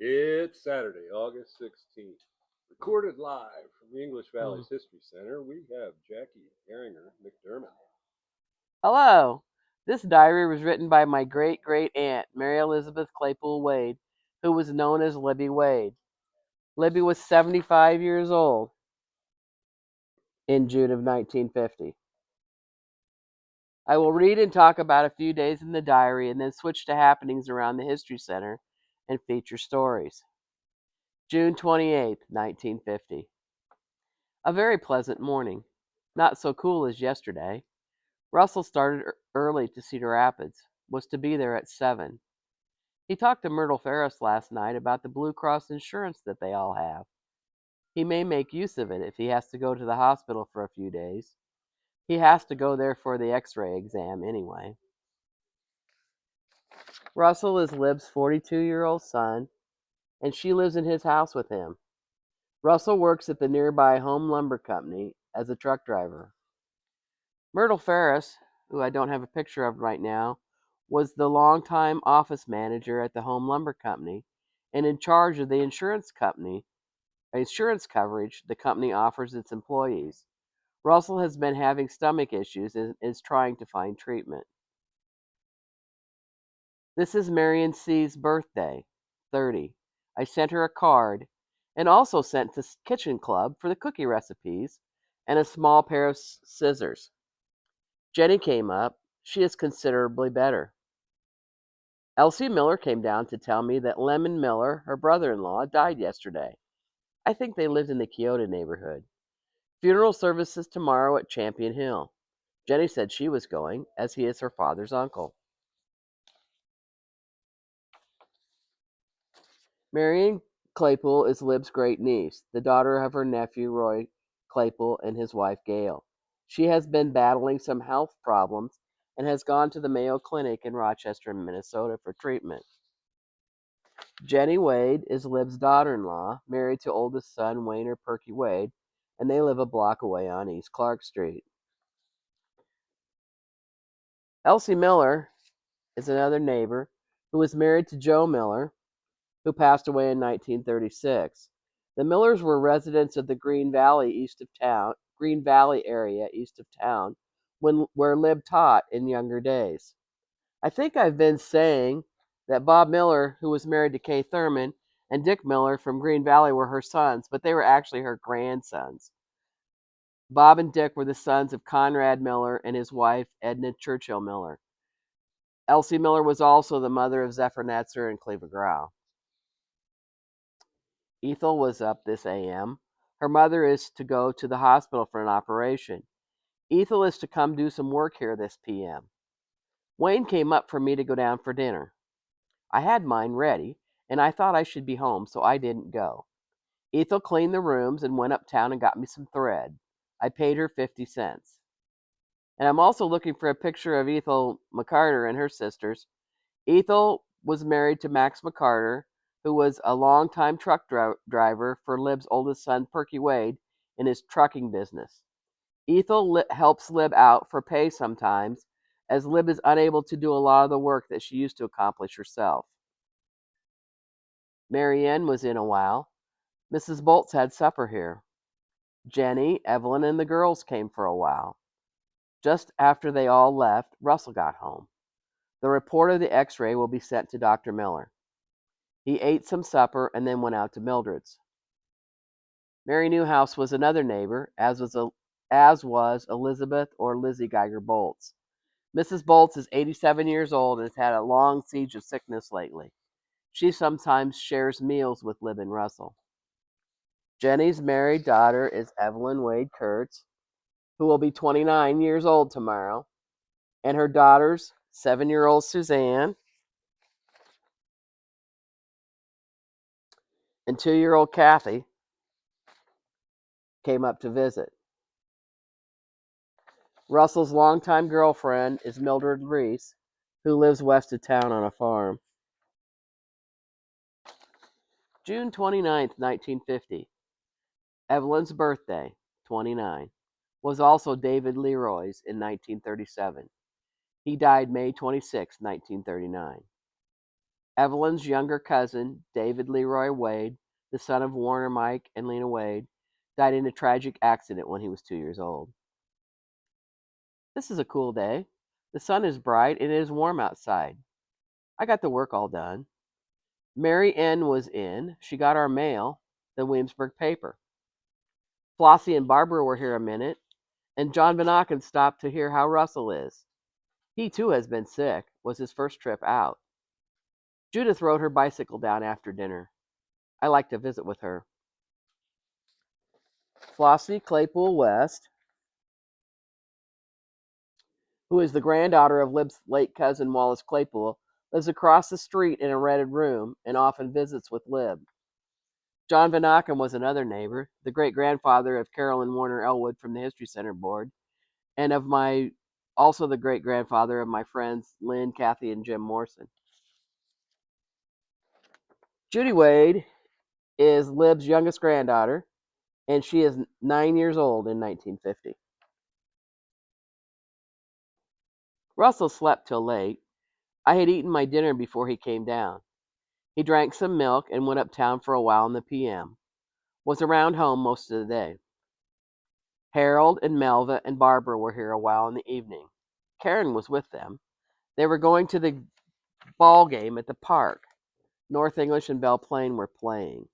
It's Saturday, August 16th. Recorded live from the English Mm. Valley's History Center, we have Jackie Herringer McDermott. Hello. This diary was written by my great great aunt, Mary Elizabeth Claypool Wade, who was known as Libby Wade. Libby was 75 years old in June of 1950. I will read and talk about a few days in the diary and then switch to happenings around the History Center and feature stories. June 28th, 1950. A very pleasant morning. Not so cool as yesterday. Russell started early to Cedar Rapids, was to be there at 7. He talked to Myrtle Ferris last night about the Blue Cross insurance that they all have. He may make use of it if he has to go to the hospital for a few days. He has to go there for the x-ray exam anyway. Russell is Lib's 42-year-old son, and she lives in his house with him. Russell works at the nearby Home Lumber Company as a truck driver. Myrtle Ferris, who I don't have a picture of right now, was the longtime office manager at the Home Lumber Company and in charge of the insurance coverage the company offers its employees. Russell has been having stomach issues and is trying to find treatment. This is Marion C's birthday, 30. I sent her a card and also sent to Kitchen Club for the cookie recipes and a small pair of scissors. Jenny came up. She is considerably better. Elsie Miller came down to tell me that Lemon Miller, her brother-in-law, died yesterday. I think they lived in the Kyoto neighborhood. Funeral services tomorrow at Champion Hill. Jenny said she was going, as he is her father's uncle. Marion Claypool is Lib's great niece, the daughter of her nephew Roy Claypool and his wife Gail. She has been battling some health problems and has gone to the Mayo Clinic in Rochester, Minnesota for treatment. Jenny Wade is Lib's daughter-in-law, married to oldest son Wayner Perky Wade, and they live a block away on East Clark Street. Elsie Miller is another neighbor who was married to Joe Miller, who passed away in 1936. The Millers were residents of the Green Valley area east of town, where Lib taught in younger days. I think I've been saying that Bob Miller, who was married to Kay Thurman, and Dick Miller from Green Valley were her sons, but they were actually her grandsons. Bob and Dick were the sons of Conrad Miller and his wife, Edna Churchill Miller. Elsie Miller was also the mother of Zephyr Netzer and Cleva Grau. Ethel was up this AM. Her mother is to go to the hospital for an operation. Ethel is to come do some work here this PM. Wayne came up for me to go down for dinner. I had mine ready, and I thought I should be home, so I didn't go. Ethel cleaned the rooms and went uptown and got me some thread. I paid her 50 cents. And I'm also looking for a picture of Ethel McCarter and her sisters. Ethel was married to Max McCarter, who was a longtime truck driver for Lib's oldest son, Perky Wade, in his trucking business. Ethel helps Lib out for pay sometimes, as Lib is unable to do a lot of the work that she used to accomplish herself. Marianne was in a while. Mrs. Bolts had supper here. Jenny, Evelyn, and the girls came for a while. Just after they all left, Russell got home. The report of the x-ray will be sent to Dr. Miller. He ate some supper and then went out to Mildred's. Mary Newhouse was another neighbor, as was Elizabeth or Lizzie Geiger Bolts. Mrs. Bolts is 87 years old and has had a long siege of sickness lately. She sometimes shares meals with Lib and Russell. Jenny's married daughter is Evelyn Wade Kurtz, who will be 29 years old tomorrow, and her daughters, 7-year-old Suzanne and 2-year-old Kathy, came up to visit. Russell's longtime girlfriend is Mildred Reese, who lives west of town on a farm. June 29th, 1950. Evelyn's birthday, 29, was also David Leroy's in 1937. He died May 26, 1939. Evelyn's younger cousin, David Leroy Wade, the son of Warner Mike and Lena Wade, died in a tragic accident when he was 2 years old. This is a cool day. The sun is bright and it is warm outside. I got the work all done. Mary Ann was in. She got our mail, the Williamsburg paper. Flossie and Barbara were here a minute, and John Van Auken stopped to hear how Russell is. He too has been sick, was his first trip out. Judith rode her bicycle down after dinner. I like to visit with her. Flossie Claypool West, who is the granddaughter of Lib's late cousin Wallace Claypool, lives across the street in a rented room and often visits with Lib. John Van Auken was another neighbor, the great-grandfather of Carolyn Warner Elwood from the History Center board, and also the great-grandfather of my friends Lynn, Kathy, and Jim Morrison. Judy Wade is Lib's youngest granddaughter, and she is 9 years old in 1950. Russell slept till late. I had eaten my dinner before he came down. He drank some milk and went uptown for a while in the p.m. Was around home most of the day. Harold and Melva and Barbara were here a while in the evening. Karen was with them. They were going to the ball game at the park. North English and Belle Plaine were playing.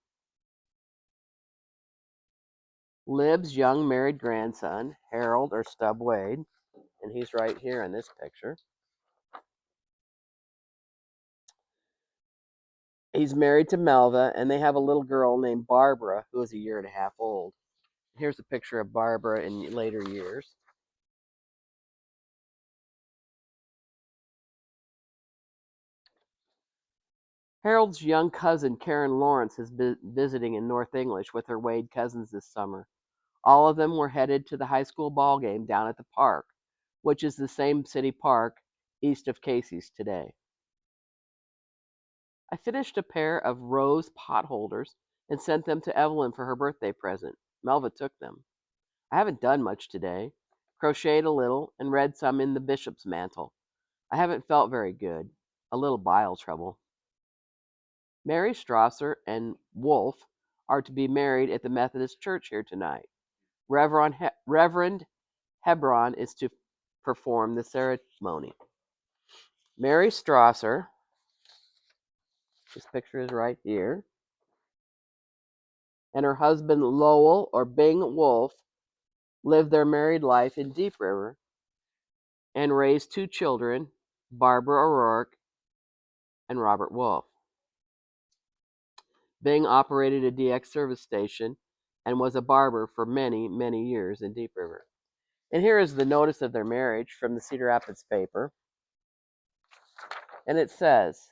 Lib's young married grandson, Harold or Stub Wade, and he's right here in this picture. He's married to Melva, and they have a little girl named Barbara, who is a year and a half old. Here's a picture of Barbara in later years. Harold's young cousin, Karen Lawrence, is visiting in North English with her Wade cousins this summer. All of them were headed to the high school ball game down at the park, which is the same city park east of Casey's today. I finished a pair of rose pot holders and sent them to Evelyn for her birthday present. Melva took them. I haven't done much today. Crocheted a little and read some in the bishop's mantle. I haven't felt very good. A little bile trouble. Mary Strasser and Wolf are to be married at the Methodist Church here tonight. Reverend Hebron is to perform the ceremony. Mary Strasser, this picture is right here, and her husband Lowell or Bing Wolf lived their married life in Deep River and raised 2 children, Barbara O'Rourke and Robert Wolf. Bing operated a DX service station and was a barber for many, many years in Deep River. And here is the notice of their marriage from the Cedar Rapids paper. And it says,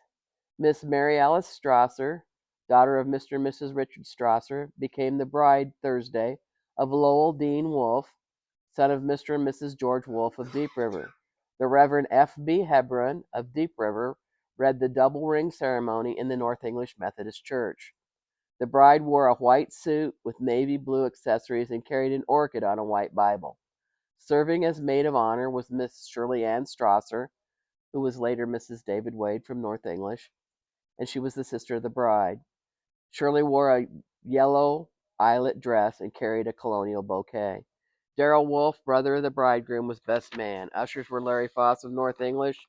Miss Mary Alice Strasser, daughter of Mr. and Mrs. Richard Strasser, became the bride Thursday of Lowell Dean Wolf, son of Mr. and Mrs. George Wolf of Deep River. The Reverend F.B. Hebron of Deep River read the double ring ceremony in the North English Methodist Church. The bride wore a white suit with navy blue accessories and carried an orchid on a white Bible. Serving as maid of honor was Miss Shirley Ann Strasser, who was later Mrs. David Wade from North English, and she was the sister of the bride. Shirley wore a yellow eyelet dress and carried a colonial bouquet. Darrell Wolf, brother of the bridegroom, was best man. Ushers were Larry Foss of North English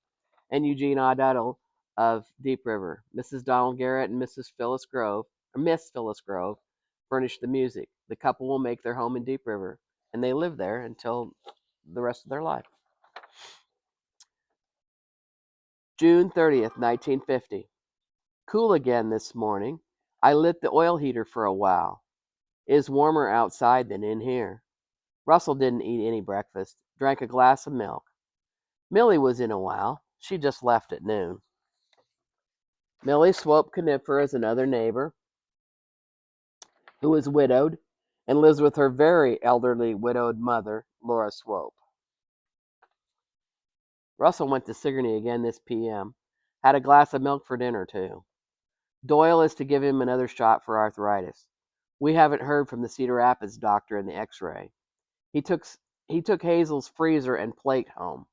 and Eugene Oddettle of Deep River. Mrs. Donald Garrett and Miss Phyllis Grove furnished the music. The couple will make their home in Deep River, and they live there until the rest of their life. June 30th, 1950. Cool again this morning. I lit the oil heater for a while. It is warmer outside than in here. Russell didn't eat any breakfast, drank a glass of milk. Millie was in a while. She just left at noon. Millie Swope Conifer is another neighbor who is widowed and lives with her very elderly widowed mother, Laura Swope. Russell went to Sigourney again this p.m. Had a glass of milk for dinner, too. Doyle is to give him another shot for arthritis. We haven't heard from the Cedar Rapids doctor in the x-ray. He took Hazel's freezer and plate home.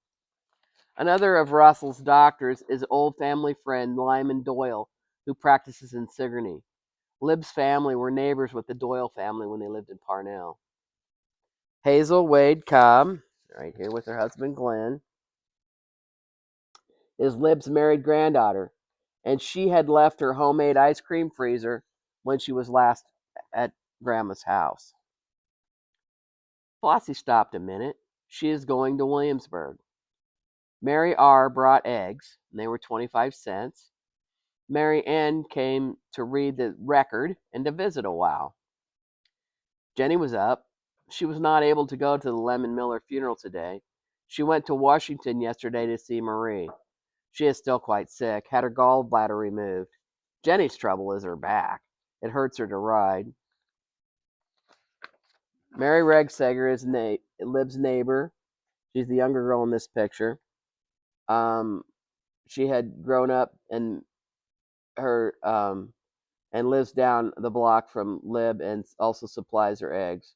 Another of Russell's doctors is old family friend Lyman Doyle, who practices in Sigourney. Lib's family were neighbors with the Doyle family when they lived in Parnell. Hazel Wade Cobb, right here with her husband Glenn, is Lib's married granddaughter, and she had left her homemade ice cream freezer when she was last at Grandma's house. Flossie stopped a minute. She is going to Williamsburg. Mary R. brought eggs, and they were 25 cents. Mary N. came to read the record and to visit a while. Jenny was up. She was not able to go to the Lemon Miller funeral today. She went to Washington yesterday to see Marie. She is still quite sick, had her gallbladder removed. Jenny's trouble is her back. It hurts her to ride. Mary Regsager is Lib's neighbor. She's the younger girl in this picture. She had grown up and her and lives down the block from Lib and also supplies her eggs.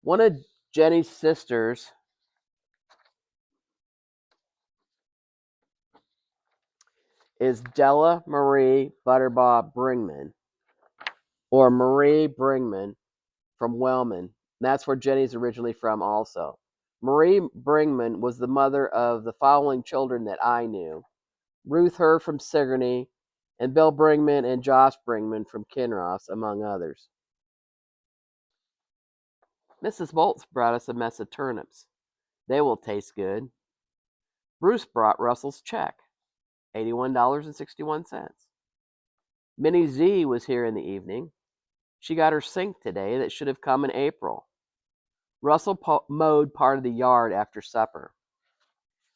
One of Jenny's sisters is Della Marie Butterbaugh Bringman, or Marie Bringman from Wellman. That's where Jenny's originally from also. Marie Bringman was the mother of the following children that I knew: Ruth Herr from Sigourney, and Bill Bringman and Josh Bringman from Kinross, among others. Mrs. Bolts brought us a mess of turnips. They will taste good. Bruce brought Russell's check, $81.61. Minnie Z was here in the evening. She got her sink today that should have come in April. Russell mowed part of the yard after supper.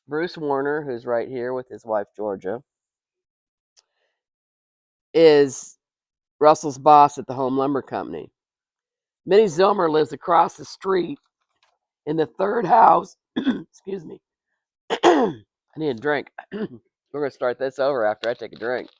Bruce Warner, who's right here with his wife Georgia, is Russell's boss at the Home Lumber Company. Minnie Zilmer lives across the street in the third house. Excuse me. I need a drink. We're going to start this over after I take a drink.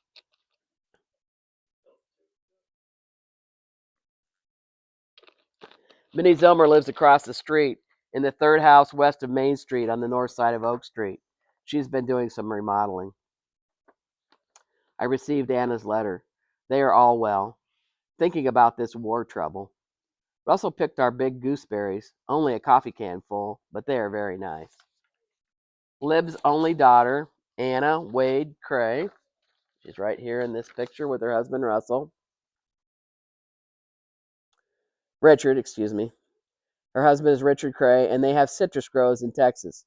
Minnie Zilmer lives across the street in the third house west of Main Street on the north side of Oak Street. She's been doing some remodeling. I received Anna's letter. They are all well, thinking about this war trouble. Russell picked our big gooseberries, only a coffee can full, but they are very nice. Lib's only daughter, Anna Wade Cray. She's right here in this picture with her husband, Russell. Richard, excuse me. Her husband is Richard Cray, and they have citrus groves in Texas.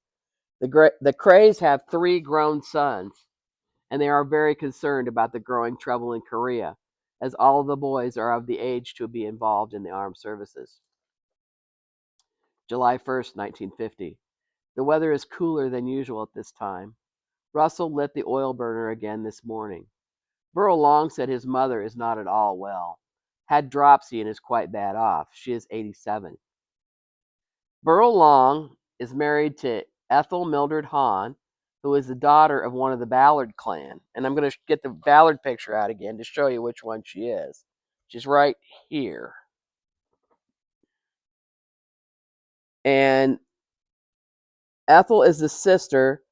The Crays have 3 grown sons, and they are very concerned about the growing trouble in Korea, as all of the boys are of the age to be involved in the armed services. July 1st, 1950. The weather is cooler than usual at this time. Russell lit the oil burner again this morning. Burl Long said his mother is not at all well, had dropsy and is quite bad off. She is 87. Burl Long is married to Ethel Mildred Hahn, who is the daughter of one of the Ballard clan. And I'm going to get the Ballard picture out again to show you which one she is. She's right here. And Ethel is the sister.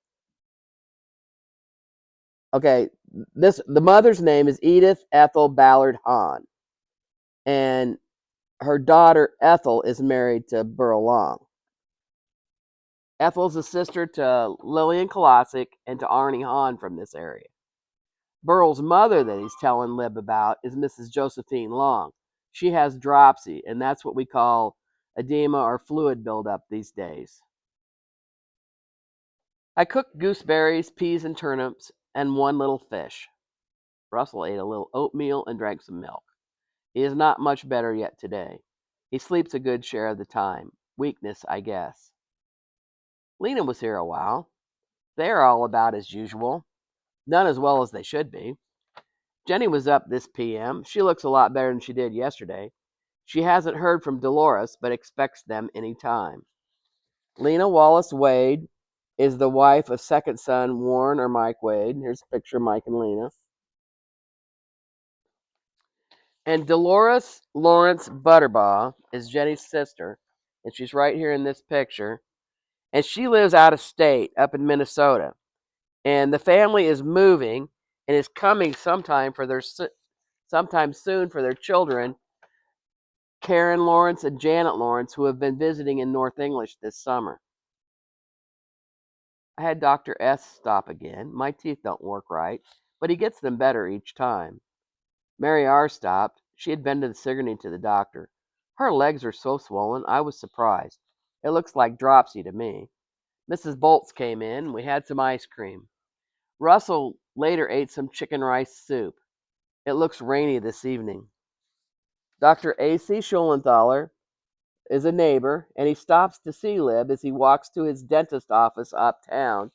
Okay, the mother's name is Edith Ethel Ballard Hahn. And her daughter Ethel is married to Burl Long. Ethel's a sister to Lillian Kolosik and to Arnie Hahn from this area. Burl's mother that he's telling Lib about is Mrs. Josephine Long. She has dropsy, and that's what we call edema or fluid buildup these days. I cooked gooseberries, peas, and turnips, and one little fish. Russell ate a little oatmeal and drank some milk. He is not much better yet today. He sleeps a good share of the time. Weakness, I guess. Lena was here a while. They are all about as usual. None as well as they should be. Jenny was up this p.m. She looks a lot better than she did yesterday. She hasn't heard from Dolores, but expects them any time. Lena Wallace Wade is the wife of second son Warren or Mike Wade. Here's a picture of Mike and Lena. And Dolores Lawrence Butterbaugh is Jenny's sister, and she's right here in this picture. and she lives out of state up in Minnesota. And the family is moving and is coming sometime soon for their children, Karen Lawrence and Janet Lawrence, who have been visiting in North English this summer. I had Dr. S stop again. My teeth don't work right, but he gets them better each time. Mary R stopped. She had been to the Sigourney to the doctor. Her legs are so swollen, I was surprised. It looks like dropsy to me. Mrs. Bolts came in. We had some ice cream. Russell later ate some chicken rice soup. It looks rainy this evening. Dr. A.C. Schulenthaler is a neighbor, and he stops to see Lib as he walks to his dentist office uptown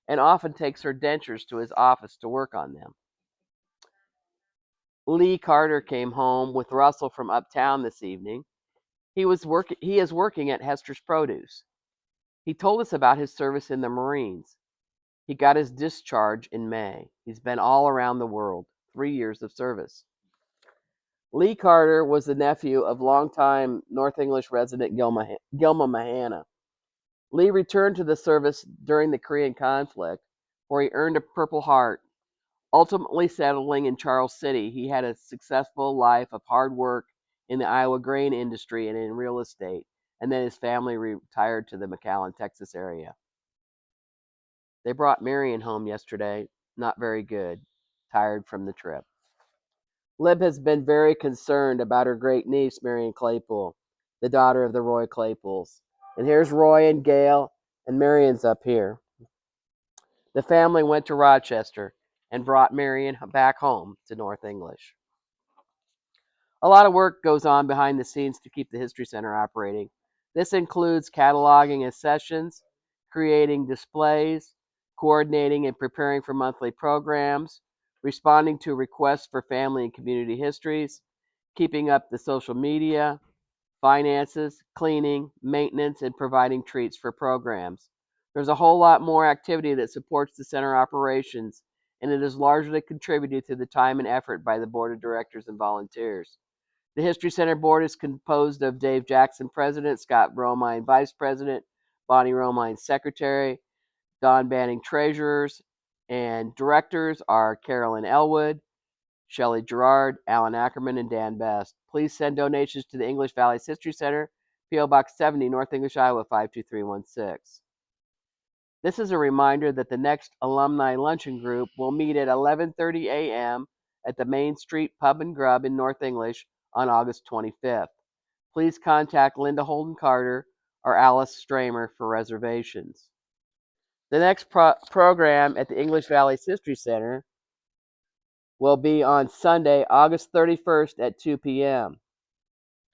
and often takes her dentures to his office to work on them. Lee Carter came home with Russell from uptown this evening. He is working at Hester's Produce. He told us about his service in the Marines. He got his discharge in May. He's been all around the world, 3 years of service. Lee Carter was the nephew of longtime North English resident Gilma Mahana. Lee returned to the service during the Korean conflict, where he earned a Purple Heart. Ultimately settling in Charles City, he had a successful life of hard work in the Iowa grain industry and in real estate, and then his family retired to the McAllen, Texas area. They brought Marion home yesterday, not very good, tired from the trip. Lib has been very concerned about her great niece, Marion Claypool, the daughter of the Roy Claypools. And here's Roy and Gail, and Marion's up here. The family went to Rochester and brought Marion back home to North English. A lot of work goes on behind the scenes to keep the History Center operating. This includes cataloging sessions, creating displays, coordinating and preparing for monthly programs, responding to requests for family and community histories, keeping up the social media, finances, cleaning, maintenance, and providing treats for programs. There's a whole lot more activity that supports the center operations, and it is largely contributed to the time and effort by the board of directors and volunteers. The History Center board is composed of Dave Jackson, president, Scott Romine, vice president, Bonnie Romine, secretary, Don Banning, treasurers, and directors are Carolyn Elwood, Shelley Gerard, Alan Ackerman, and Dan Best. Please send donations to the English Valley's History Center, P.O. Box 70, North English, Iowa 52316. This is a reminder that the next alumni luncheon group will meet at 11:30 a.m. at the Main Street Pub and Grub in North English on August 25th. Please contact Linda Holden Carter or Alice Stramer for reservations. The next program at the English Valley's History Center will be on Sunday, August 31st at 2 p.m.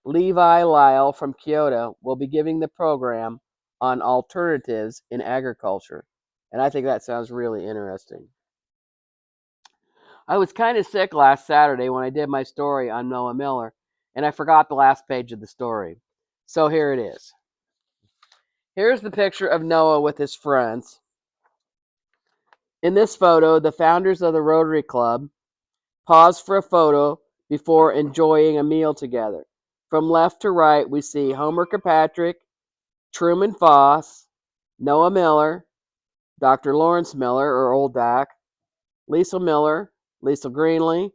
Levi Lyle from Kyoto will be giving the program on alternatives in agriculture. And I think that sounds really interesting. I was kind of sick last Saturday when I did my story on Noah Miller, and I forgot the last page of the story. So here it is. Here's the picture of Noah with his friends. In this photo, the founders of the Rotary Club pause for a photo before enjoying a meal together. From left to right, we see Homer Kirkpatrick, Truman Foss, Noah Miller, Dr. Lawrence Miller, or Old Doc, Liesl Miller, Liesl Greenlee,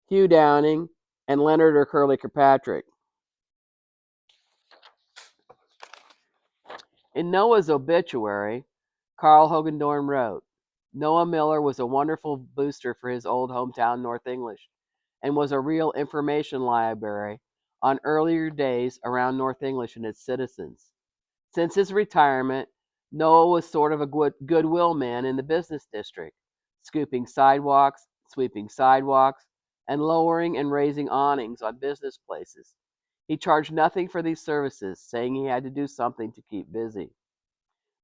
Hugh Downing, and Leonard or Curly Kirkpatrick. In Noah's obituary, Carl Hogendorn wrote, Noah Miller was a wonderful booster for his old hometown North English and was a real information library on earlier days around North English and its citizens. Since his retirement, Noah was sort of a goodwill man in the business district, sweeping sidewalks, and lowering and raising awnings on business places. He charged nothing for these services, saying he had to do something to keep busy.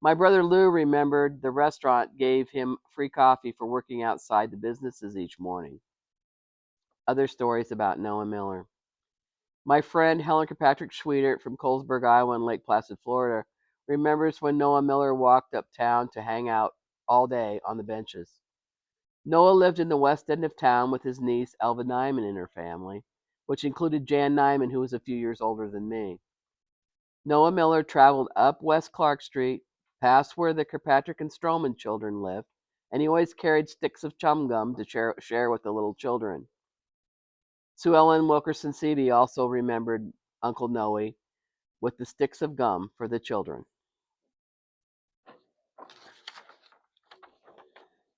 My brother Lou remembered the restaurant gave him free coffee for working outside the businesses each morning. Other stories about Noah Miller. My friend Helen Kirkpatrick Schwietert from Colesburg, Iowa and Lake Placid, Florida, remembers when Noah Miller walked uptown to hang out all day on the benches. Noah lived in the west end of town with his niece Elva Nyman and her family, which included Jan Nyman, who was a few years older than me. Noah Miller traveled up West Clark Street, past where the Kirkpatrick and Stroman children lived, and he always carried sticks of chum gum to share with the little children. Sue Ellen Wilkerson Seavey also remembered Uncle Noe with the sticks of gum for the children.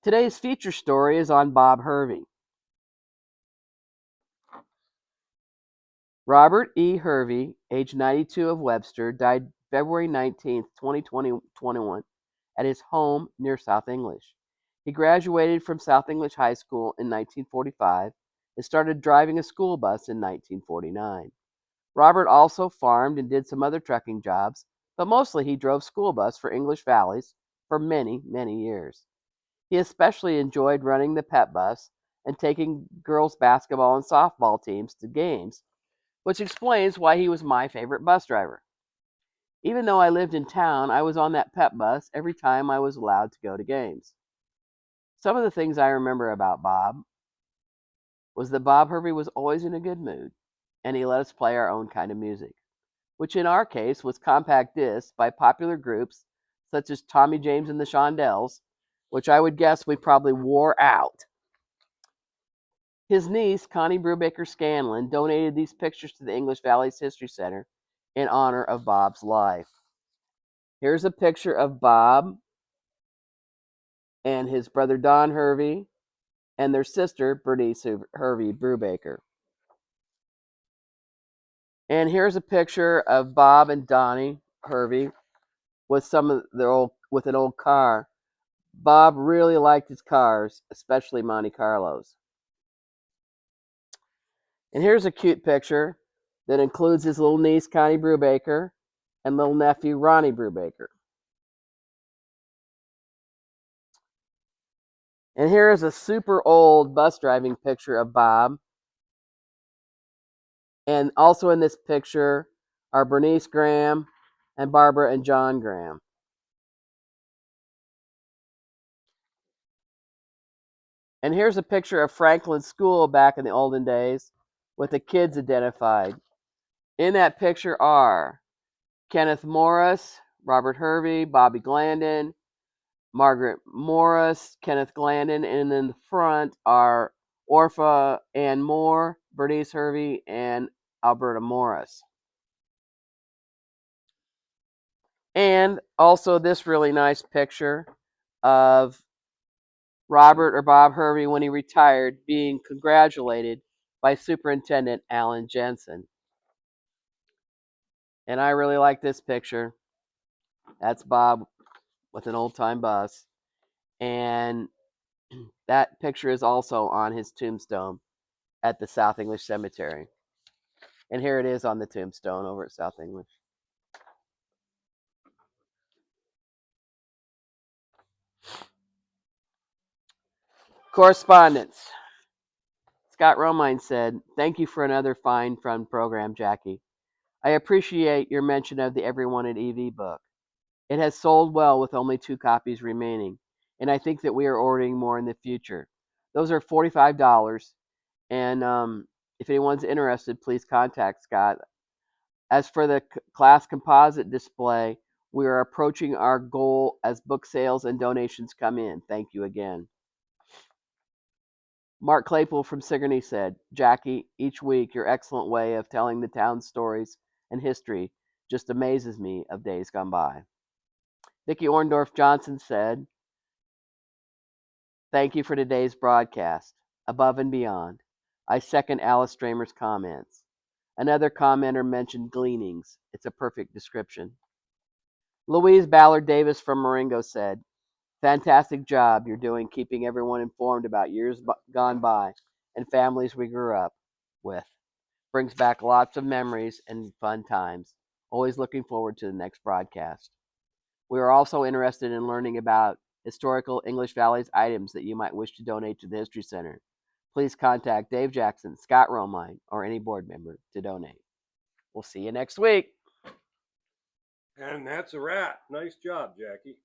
Today's feature story is on Bob Hervey. Robert E. Hervey, age 92 of Webster, died February 19, 2021, at his home near South English. He graduated from South English High School in 1945 and started driving a school bus in 1949. Robert also farmed and did some other trucking jobs, but mostly he drove school bus for English Valleys for many, many years. He especially enjoyed running the pep bus and taking girls' basketball and softball teams to games, which explains why he was my favorite bus driver. Even though I lived in town, I was on that pep bus every time I was allowed to go to games. Some of the things I remember about Bob was that Bob Hervey was always in a good mood, and he let us play our own kind of music, which in our case was compact discs by popular groups such as Tommy James and the Shondells, which I would guess we probably wore out. His niece, Connie Brubaker Scanlon, donated these pictures to the English Valleys History Center in honor of Bob's life. Here's a picture of Bob and his brother Don Hervey and their sister Bernice Hervey Brubaker. And here's a picture of Bob and Donnie Hervey with with an old car. Bob really liked his cars, especially Monte Carlos. And here's a cute picture that includes his little niece Connie Brubaker and little nephew Ronnie Brubaker. And here is a super old bus driving picture of Bob. And also in this picture are Bernice Graham and Barbara and John Graham. And here's a picture of Franklin School back in the olden days with the kids identified. In that picture are Kenneth Morris, Robert Hervey, Bobby Glandon, Margaret Morris, Kenneth Glandon, and in the front are Orpha Ann Moore, Bernice Hervey, and Alberta Morris. And also this really nice picture of Robert or Bob Hervey when he retired being congratulated by Superintendent Alan Jensen. And I really like this picture. That's Bob with an old-time bus. And that picture is also on his tombstone at the South English Cemetery. And here it is on the tombstone over at South English. Correspondence. Scott Romine said, "Thank you for another fine, fun program, Jackie. I appreciate your mention of the Everyone at EV book. It has sold well with only 2 copies remaining, and I think that we are ordering more in the future. Those are $45, and if anyone's interested, please contact Scott. As for the class composite display, we are approaching our goal as book sales and donations come in. Thank you again." Mark Claypool from Sigourney said, "Jackie, each week your excellent way of telling the town's stories and history just amazes me of days gone by." Vicki Orndorff Johnson said, "Thank you for today's broadcast. Above and beyond. I second Alice Dramer's comments. Another commenter mentioned gleanings. It's a perfect description." Louise Ballard Davis from Marengo said, "Fantastic job you're doing keeping everyone informed about years gone by and families we grew up with. Brings back lots of memories and fun times. Always looking forward to the next broadcast. We are also interested in learning about historical English Valleys items that you might wish to donate to the History Center. Please contact Dave Jackson, Scott Romine, or any board member to donate." We'll see you next week. And that's a wrap. Nice job, Jackie.